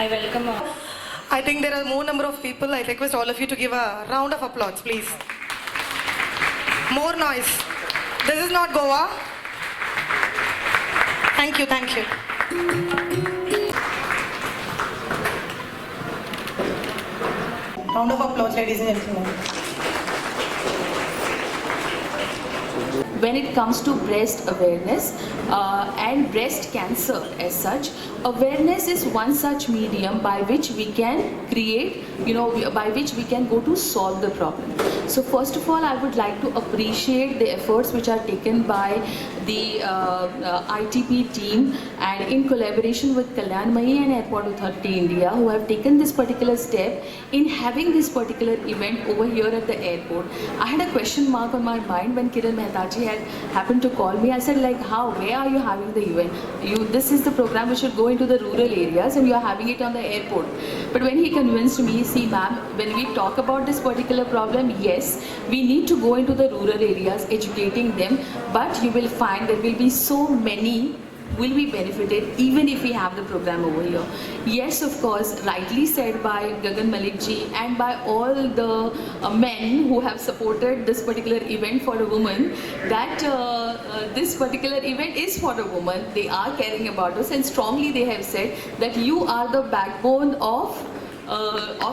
I welcome. I think there are more number of people. I request all of you to give a round of applause, please. More noise. This is not Goa. Thank you, thank you. Round of applause, ladies and gentlemen. When it comes to breast awareness and breast cancer as such, awareness is one such medium by which we can create, by which we can go to solve the problem. So first of all, I would like to appreciate the efforts which are taken by the ITP team and in collaboration with Kalyanmai and Airport Authority India, who have taken this particular step in having this particular event over here at the airport. I had a question mark on my mind when Kiran Mehta ji had happened to call me. I said, like, how, where are you having the event? This is the program which should go into the rural areas and you are having it on the airport. But when he convinced me, see ma'am, when we talk about this particular problem, yes, we need to go into the rural areas, educating them, but you will find there will be so many will be benefited even if we have the program over here. Yes, of course, rightly said by Gagan Malik ji and by all the men who have supported this particular event for a woman, that this particular event is for a woman. They are caring about us and strongly they have said that you are the backbone of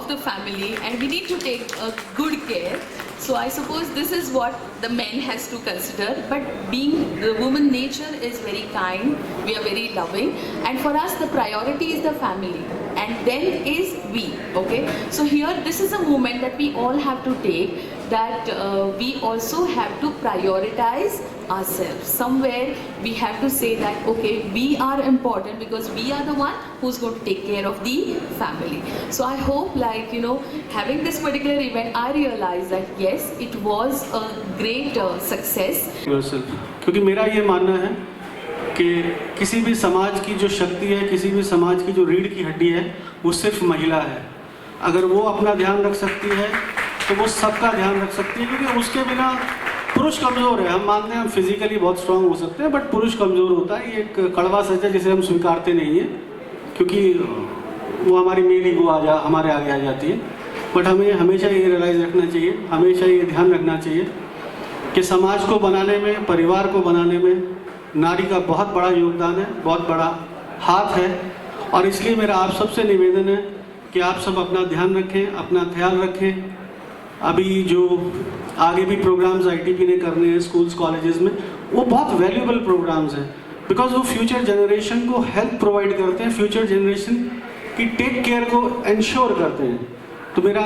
the family and we need to take good care. So I suppose this is what the man has to consider, but being the woman nature is very kind, we are very loving, and for us the priority is the family and then is we, okay? So here this is a moment that we all have to take, that we also have to prioritize ourselves. Somewhere we have to say that, okay, we are important because we are the one who's going to take care of the family. So I hope, like, having this particular event, I realized that yes, it was a great success. Yourself. क्योंकि मेरा ये मानना है कि किसी भी समाज की जो शक्ति है, किसी भी समाज की जो रीढ़ की हड्डी है, वो सिर्फ महिला है. अगर वो अपना ध्यान रख सकती है तो वो सबका ध्यान रख सकती है, क्योंकि उसके बिना पुरुष कमज़ोर है. हम मानते हैं हम फिजिकली बहुत स्ट्रांग हो सकते हैं, बट पुरुष कमज़ोर होता है. ये एक कड़वा सच है जिसे हम स्वीकारते नहीं हैं, क्योंकि वो हमारी मेल ईगो हमारे आगे आ जाती है. बट हमें हमेशा ये रियलाइज़ रखना चाहिए, हमेशा ये ध्यान रखना चाहिए कि समाज को बनाने में, परिवार को बनाने में नारी का बहुत बड़ा योगदान है, बहुत बड़ा हाथ है. और इसलिए मेरा आप सबसे निवेदन है कि आप सब अपना ध्यान रखें, अपना ख्याल रखें. अभी जो आगे भी प्रोग्राम्स आईटीपी ने करने हैं स्कूल्स कॉलेजेस में, वो बहुत वैल्यूएबल प्रोग्राम्स हैं, बिकॉज वो फ्यूचर जनरेशन को हेल्प प्रोवाइड करते हैं, फ्यूचर जनरेशन की टेक केयर को इंश्योर करते हैं. तो मेरा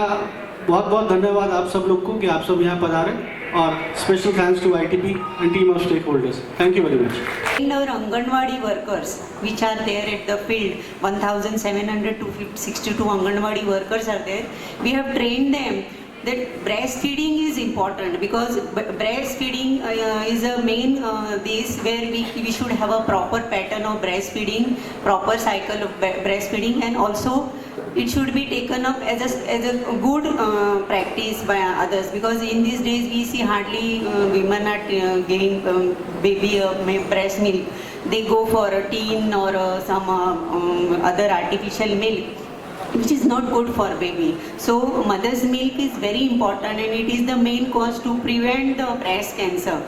बहुत बहुत धन्यवाद आप सब लोग को कि आप सब यहाँ पधारे, और special thanks to ITP and team of stakeholders. Thank you very much. And our Anganwadi workers which are there at the field, 1,762 Anganwadi workers are there. We have trained them that breastfeeding is important, because breastfeeding is a main this where we should have a proper pattern of breastfeeding, proper cycle of breastfeeding, and also it should be taken up as a good practice by others, because in these days we see hardly women are giving baby breast milk. They go for a teen or some other artificial milk, which is not good for baby. So mother's milk is very important, and it is the main cause to prevent the breast cancer,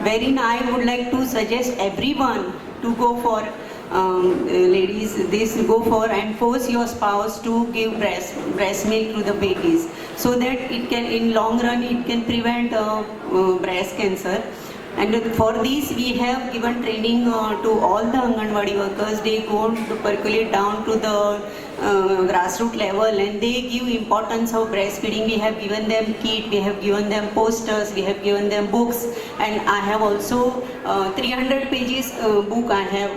wherein I would like to suggest everyone to go for ladies, go for and force your spouse to give breast milk to the babies, so that it can, in long run, it can prevent breast cancer. And for this we have given training to all the Anganwadi workers. They go to percolate down to the grassroots level, and they give importance of breastfeeding. We have given them kit, we have given them posters, we have given them books, and I have also 300 pages book I have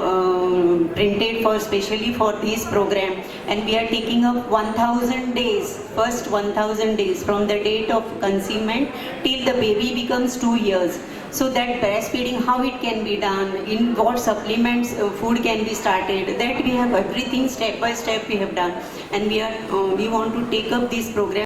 printed for specially for this program. And we are taking up 1,000 days, first 1,000 days from the date of conceivement till the baby becomes 2 years. So that breastfeeding, how it can be done, in what supplements food can be started, that we have everything step by step we have done, and we want to take up this program.